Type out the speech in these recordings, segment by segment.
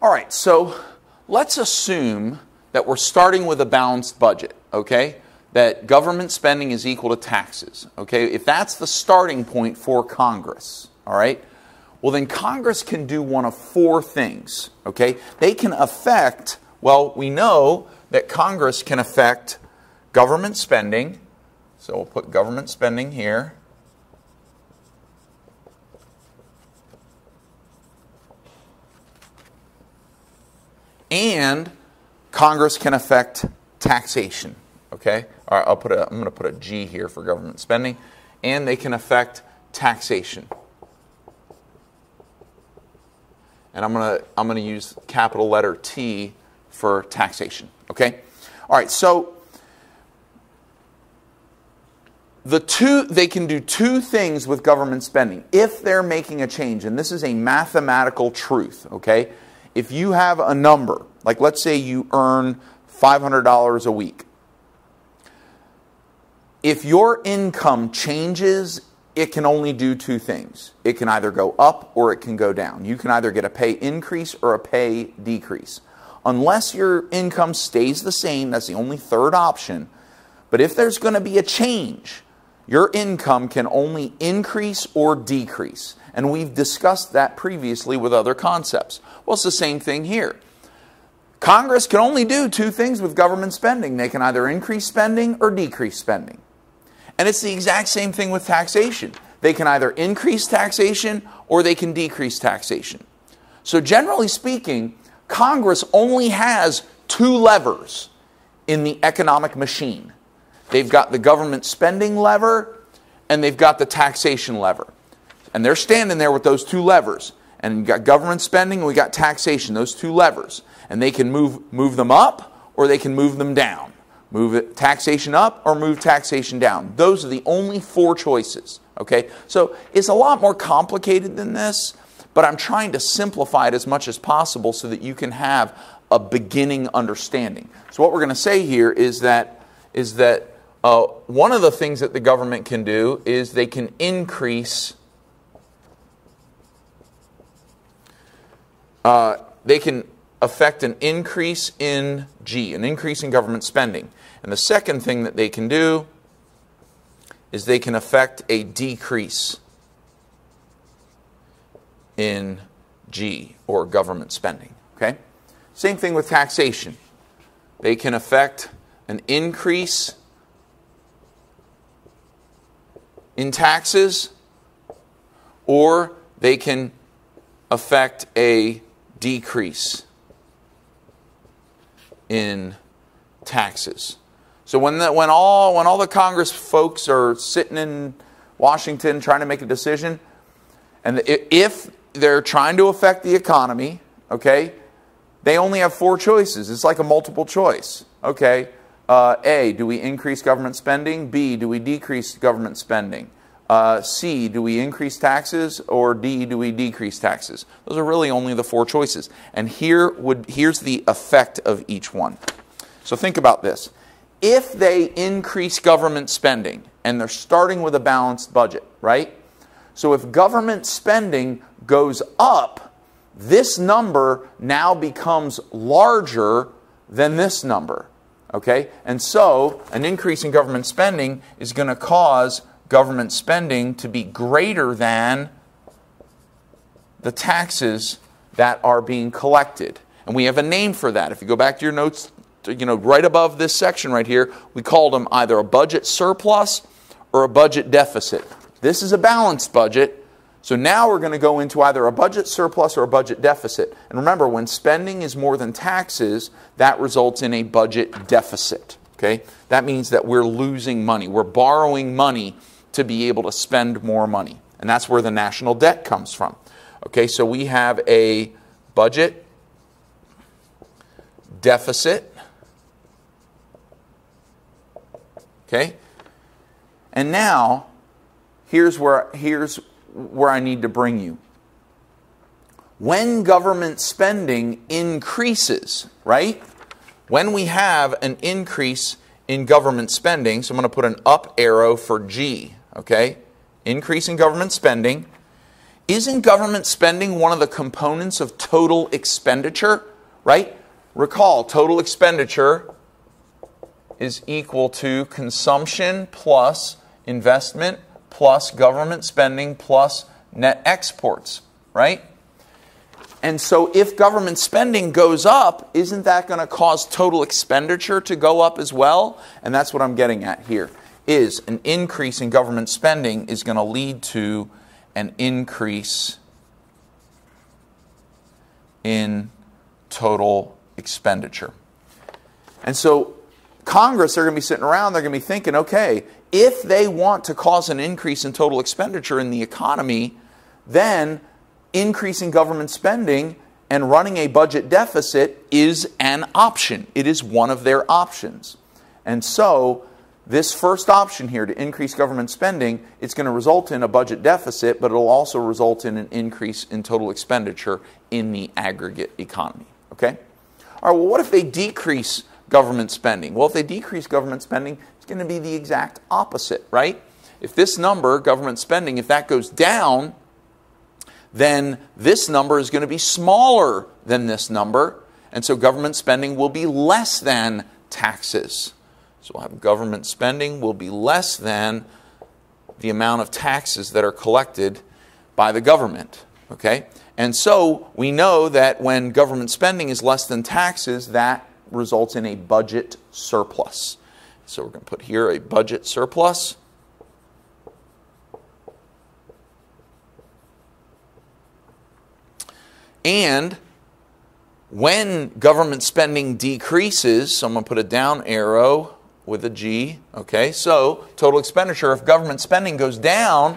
All right, so let's assume that we're starting with a balanced budget, okay? That government spending is equal to taxes, okay? If that's the starting point for Congress, all right? Well, then Congress can do one of four things, okay? They can affect, well, we know that Congress can affect government spending. So we'll put government spending here. And Congress can affect taxation, okay? All right, I'm going to put a G here for government spending. And they can affect taxation. And I'm going to use capital letter T for taxation, okay? All right, so they can do two things with government spending if they're making a change, and this is a mathematical truth, okay? If you have a number, like let's say you earn $500 a week, if your income changes, it can only do two things. It can either go up or it can go down. You can either get a pay increase or a pay decrease. Unless your income stays the same, that's the only third option. But if there's going to be a change, your income can only increase or decrease. And we've discussed that previously with other concepts. Well, it's the same thing here. Congress can only do two things with government spending. They can either increase spending or decrease spending. And it's the exact same thing with taxation. They can either increase taxation or they can decrease taxation. So generally speaking, Congress only has two levers in the economic machine. They've got the government spending lever and they've got the taxation lever. And they're standing there with those two levers. And we've got government spending and we got taxation, those two levers. And they can move them up or they can move them down. Move taxation up or move taxation down. Those are the only four choices. Okay? So it's a lot more complicated than this, but I'm trying to simplify it as much as possible so that you can have a beginning understanding. So what we're going to say here is that one of the things that the government can do is they can increase. They can affect an increase in G, an increase in government spending. And the second thing that they can do is they can affect a decrease in G, or government spending. Okay? Same thing with taxation. They can affect an increase in taxes, or they can affect a decrease in taxes. So when all the Congress folks are sitting in Washington trying to make a decision, and if they're trying to affect the economy, okay, they only have four choices. It's like a multiple choice. Okay, A, do we increase government spending? B, do we decrease government spending? C, do we increase taxes? Or D, do we decrease taxes? Those are really only the four choices. And here's the effect of each one. So think about this. If they increase government spending, and they're starting with a balanced budget, right? So if government spending goes up, this number now becomes larger than this number. Okay? And so an increase in government spending is going to cause government spending to be greater than the taxes that are being collected. And we have a name for that. If you go back to your notes, right above this section right here, we called them either a budget surplus or a budget deficit. This is a balanced budget. So now we're going to go into either a budget surplus or a budget deficit. And remember, when spending is more than taxes, that results in a budget deficit. Okay? That means that we're losing money. We're borrowing money to be able to spend more money. And that's where the national debt comes from. Okay, so we have a budget deficit. Okay? And now, here's where I need to bring you. When government spending increases, right? When we have an increase in government spending, so I'm going to put an up arrow for G, okay? Increase in government spending. Isn't government spending one of the components of total expenditure, right? Recall, total expenditure is equal to consumption plus investment plus government spending plus net exports, right? And so if government spending goes up, isn't that going to cause total expenditure to go up as well? And that's what I'm getting at here, is an increase in government spending is going to lead to an increase in total expenditure. And so Congress, they're going to be sitting around, they're going to be thinking, okay, if they want to cause an increase in total expenditure in the economy, then increasing government spending and running a budget deficit is an option. It is one of their options. And so this first option here, to increase government spending, it's going to result in a budget deficit, but it will also result in an increase in total expenditure in the aggregate economy. Okay? All right, well, what if they decrease government spending? Well, if they decrease government spending, it's going to be the exact opposite, right? If this number, government spending, if that goes down, then this number is going to be smaller than this number, and so government spending will be less than taxes. So we'll have government spending will be less than the amount of taxes that are collected by the government, okay? And so we know that when government spending is less than taxes, that results in a budget surplus. So we're going to put here a budget surplus. And when government spending decreases, so I'm going to put a down arrow with a G, okay, so total expenditure, if government spending goes down,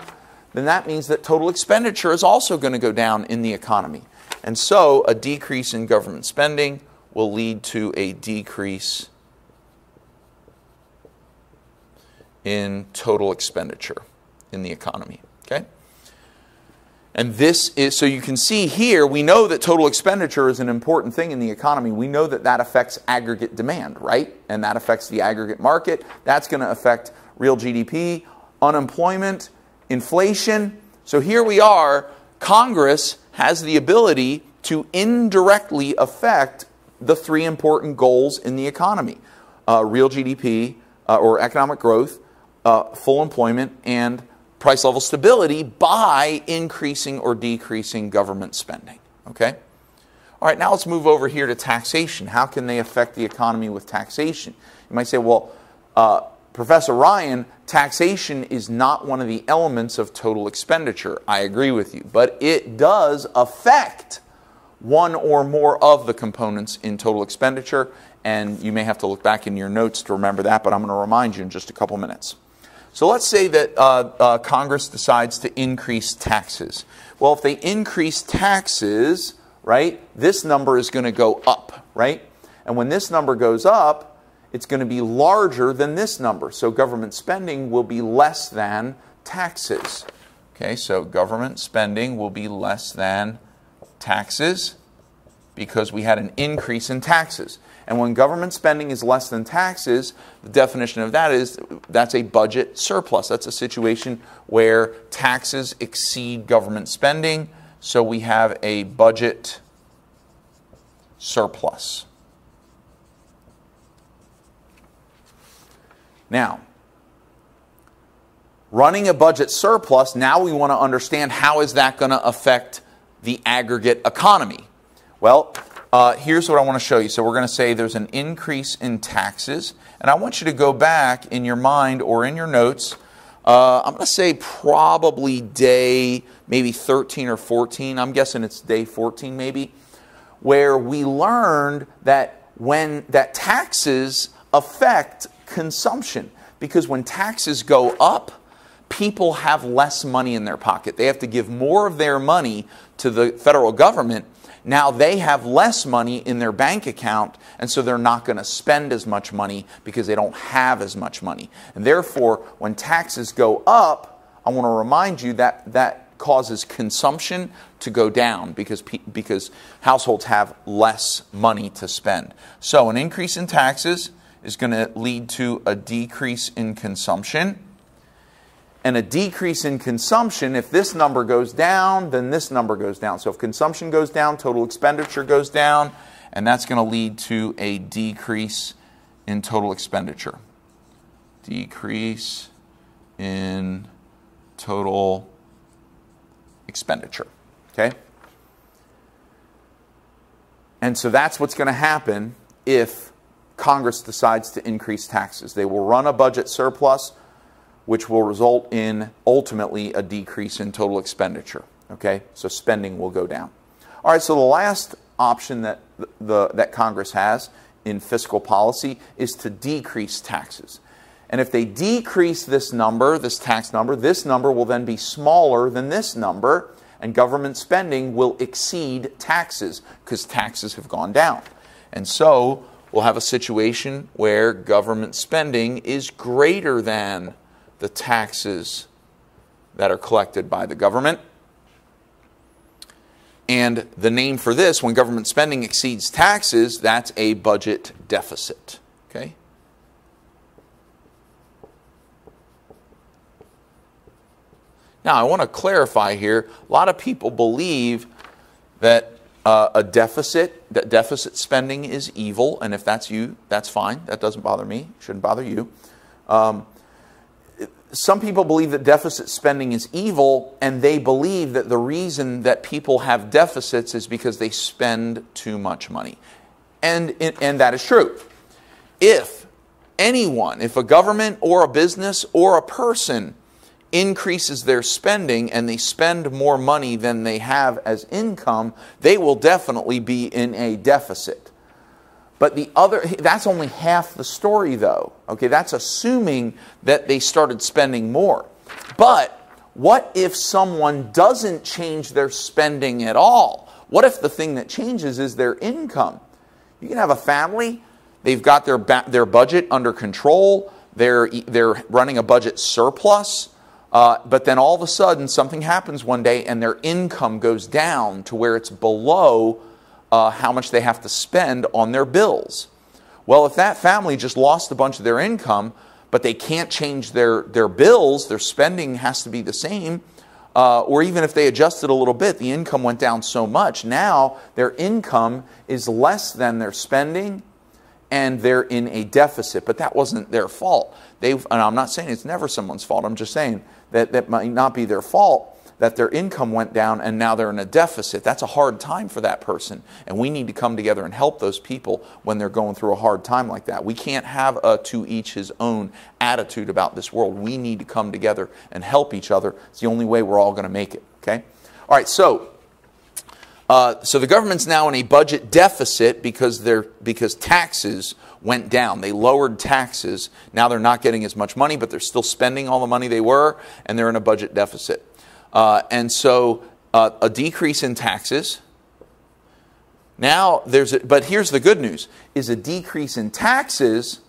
then that means that total expenditure is also going to go down in the economy. And so a decrease in government spending will lead to a decrease in total expenditure in the economy, okay? And this is, so you can see here, we know that total expenditure is an important thing in the economy. We know that that affects aggregate demand, right? And that affects the aggregate market. That's going to affect real GDP, unemployment, inflation. So here we are, Congress has the ability to indirectly affect the three important goals in the economy. Real GDP, or economic growth, full employment, and price level stability by increasing or decreasing government spending. Okay? All right, now let's move over here to taxation. How can they affect the economy with taxation? You might say, well, Professor Ryan, taxation is not one of the elements of total expenditure. I agree with you, but it does affect one or more of the components in total expenditure, and you may have to look back in your notes to remember that, but I'm going to remind you in just a couple minutes. So let's say that Congress decides to increase taxes. Well, if they increase taxes, right, this number is going to go up, right? And when this number goes up, it's going to be larger than this number. So government spending will be less than taxes. Okay, so government spending will be less than taxes because we had an increase in taxes. And when government spending is less than taxes, the definition of that is that's a budget surplus. That's a situation where taxes exceed government spending, so we have a budget surplus. Now, running a budget surplus, now we want to understand how is that going to affect the aggregate economy. Well, here's what I want to show you. So we're going to say there's an increase in taxes. And I want you to go back in your mind or in your notes. I'm going to say probably day maybe 13 or 14. I'm guessing it's day 14 maybe. Where we learned that that taxes affect consumption. Because when taxes go up, people have less money in their pocket. They have to give more of their money to the federal government. Now they have less money in their bank account, and so they're not going to spend as much money because they don't have as much money. And therefore, when taxes go up, I want to remind you that that causes consumption to go down because households have less money to spend. So an increase in taxes is going to lead to a decrease in consumption. And a decrease in consumption, if this number goes down, then this number goes down. So if consumption goes down, total expenditure goes down, and that's going to lead to a decrease in total expenditure. Decrease in total expenditure. Okay? And so that's what's going to happen if Congress decides to increase taxes. They will run a budget surplus, which will result in ultimately a decrease in total expenditure. Okay? So spending will go down. All right, so the last option that that Congress has in fiscal policy is to decrease taxes. And if they decrease this number, this tax number, this number will then be smaller than this number, and government spending will exceed taxes because taxes have gone down. And so we'll have a situation where government spending is greater than the taxes that are collected by the government. And the name for this, when government spending exceeds taxes, that's a budget deficit. Okay? Now, I want to clarify here, a lot of people believe that that deficit spending is evil, and if that's you, that's fine. That doesn't bother me. Shouldn't bother you. Some people believe that deficit spending is evil, and they believe that the reason that people have deficits is because they spend too much money. And that is true. If a government or a business or a person increases their spending and they spend more money than they have as income, they will definitely be in a deficit. But that's only half the story though. Okay, that's assuming that they started spending more. But what if someone doesn't change their spending at all? What if the thing that changes is their income? You can have a family, they've got their budget under control, they're running a budget surplus, but then all of a sudden something happens one day and their income goes down to where it's below how much they have to spend on their bills. Well, if that family just lost a bunch of their income, but they can't change their bills, their spending has to be the same, or even if they adjusted a little bit, the income went down so much, now their income is less than their spending, and they're in a deficit. But that wasn't their fault. And I'm not saying it's never someone's fault, I'm just saying that might not be their fault, that their income went down and now they're in a deficit. That's a hard time for that person. And we need to come together and help those people when they're going through a hard time like that. We can't have a to each his own attitude about this world. We need to come together and help each other. It's the only way we're all going to make it. Okay? All right, so the government's now in a budget deficit because taxes went down. They lowered taxes. Now they're not getting as much money, but they're still spending all the money they were, and they're in a budget deficit. And so a decrease in taxes. Now but here's the good news, is a decrease in taxes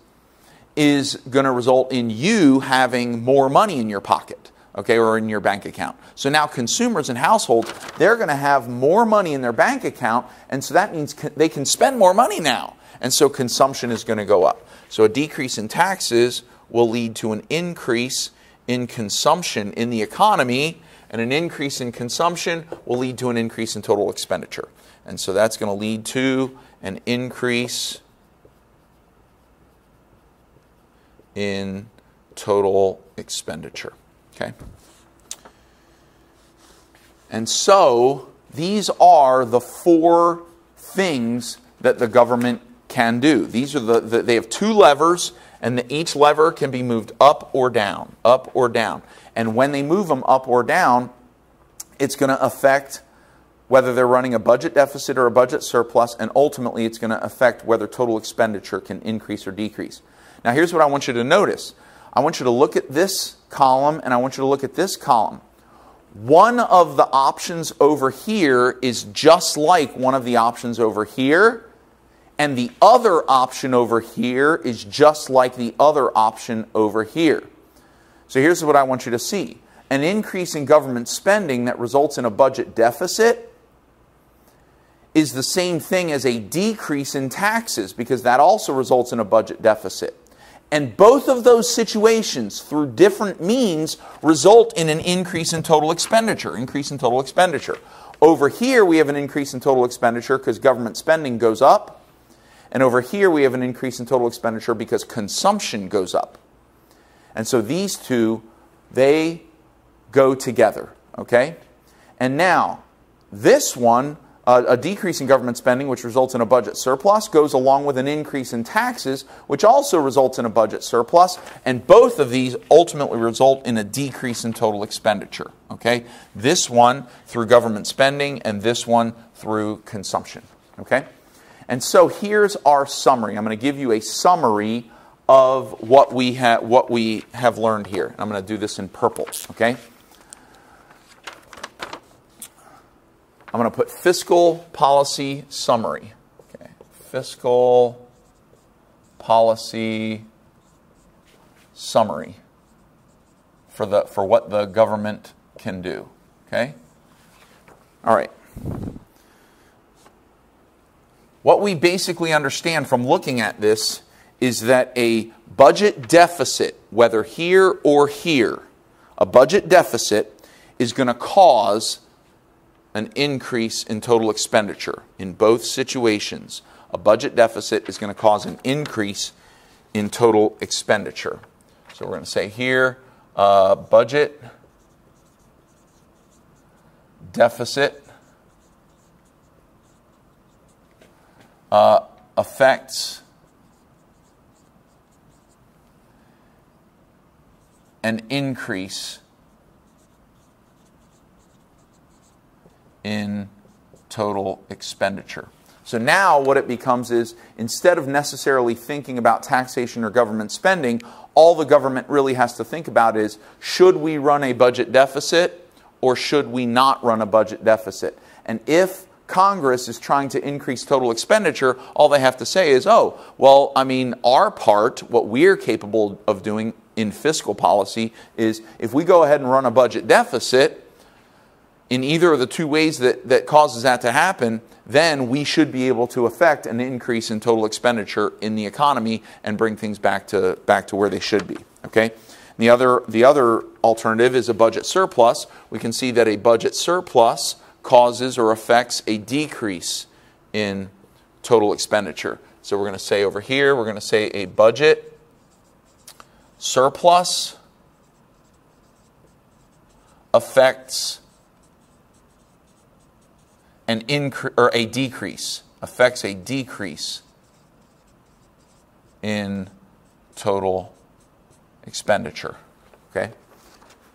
is going to result in you having more money in your pocket, okay, or in your bank account. So now consumers and households, they're going to have more money in their bank account, and so that means they can spend more money now. And so consumption is going to go up. So a decrease in taxes will lead to an increase in consumption in the economy, and an increase in consumption will lead to an increase in total expenditure. And so that's going to lead to an increase in total expenditure. Okay? And so these are the four things that the government can do. These are they have two levers, and each lever can be moved up or down, up or down. And when they move them up or down, it's going to affect whether they're running a budget deficit or a budget surplus, and ultimately it's going to affect whether total expenditure can increase or decrease. Now here's what I want you to notice. I want you to look at this column, and I want you to look at this column. One of the options over here is just like one of the options over here, and the other option over here is just like the other option over here. So here's what I want you to see. An increase in government spending that results in a budget deficit is the same thing as a decrease in taxes, because that also results in a budget deficit. And both of those situations, through different means, result in an increase in total expenditure. Over here, we have an increase in total expenditure because government spending goes up. And over here, we have an increase in total expenditure because consumption goes up. And so these two, they go together, okay? And now, this one, a decrease in government spending, which results in a budget surplus, goes along with an increase in taxes, which also results in a budget surplus. And both of these ultimately result in a decrease in total expenditure, okay? This one through government spending and this one through consumption, okay? And so here's our summary. I'm going to give you a summary of what we have learned here. I'm going to do this in purple, okay? I'm going to put fiscal policy summary. Okay. Fiscal policy summary for what the government can do. Okay? All right. What we basically understand from looking at this is that a budget deficit, whether here or here, a budget deficit is going to cause an increase in total expenditure. In both situations, a budget deficit is going to cause an increase in total expenditure. So we're going to say here, budget deficit affects an increase in total expenditure. So now what it becomes is, instead of necessarily thinking about taxation or government spending, all the government really has to think about is, should we run a budget deficit or should we not run a budget deficit? And if Congress is trying to increase total expenditure, all they have to say is, oh, well, I mean, our part, what we're capable of doing in fiscal policy is, if we go ahead and run a budget deficit, in either of the two ways that causes that to happen, then we should be able to affect an increase in total expenditure in the economy and bring things back to where they should be. Okay? The other alternative is a budget surplus. We can see that a budget surplus causes or affects a decrease in total expenditure. So we're going to say over here, we're going to say a budget surplus affects an increase or a decrease, affects a decrease in total expenditure. Okay?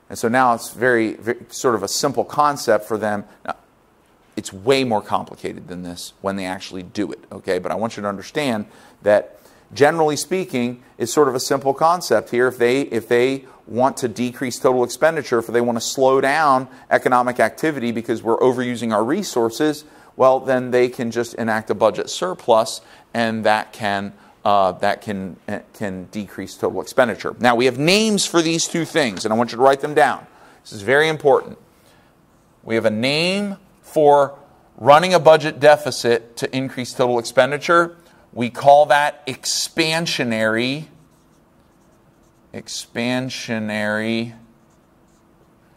And so now it's very sort of a simple concept for them. Now, it's way more complicated than this when they actually do it. Okay? But I want you to understand that, generally speaking, it's sort of a simple concept here. If they want to decrease total expenditure, if they want to slow down economic activity because we're overusing our resources, well, then they can just enact a budget surplus, and that can decrease total expenditure. Now, we have names for these two things, and I want you to write them down. This is very important. We have a name for running a budget deficit to increase total expenditure. We call that expansionary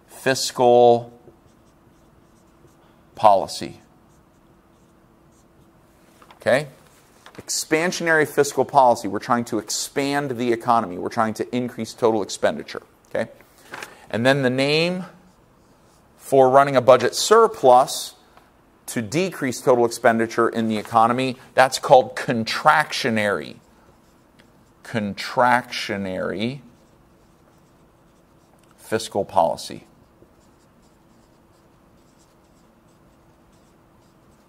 fiscal policy. Okay? Expansionary fiscal policy. We're trying to expand the economy. We're trying to increase total expenditure. Okay? And then the name for running a budget surplus to decrease total expenditure in the economy, that's called contractionary. Contractionary fiscal policy.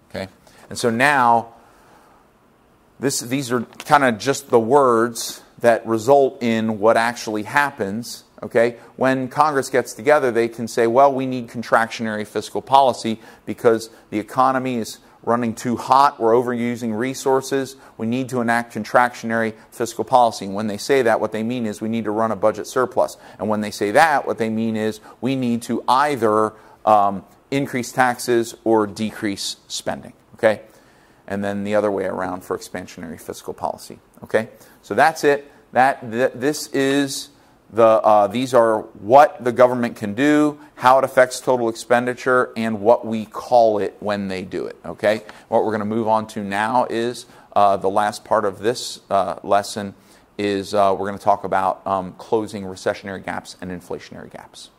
Okay? And so now, these are kind of just the words that result in what actually happens. Okay? When Congress gets together, they can say, well, we need contractionary fiscal policy because the economy is running too hot, we're overusing resources, we need to enact contractionary fiscal policy. And when they say that, what they mean is we need to run a budget surplus. And when they say that, what they mean is we need to either increase taxes or decrease spending. Okay? And then the other way around for expansionary fiscal policy. Okay? So that's it. This is these are what the government can do, how it affects total expenditure, and what we call it when they do it. Okay. What we're going to move on to now is the last part of this lesson is we're going to talk about closing recessionary gaps and inflationary gaps.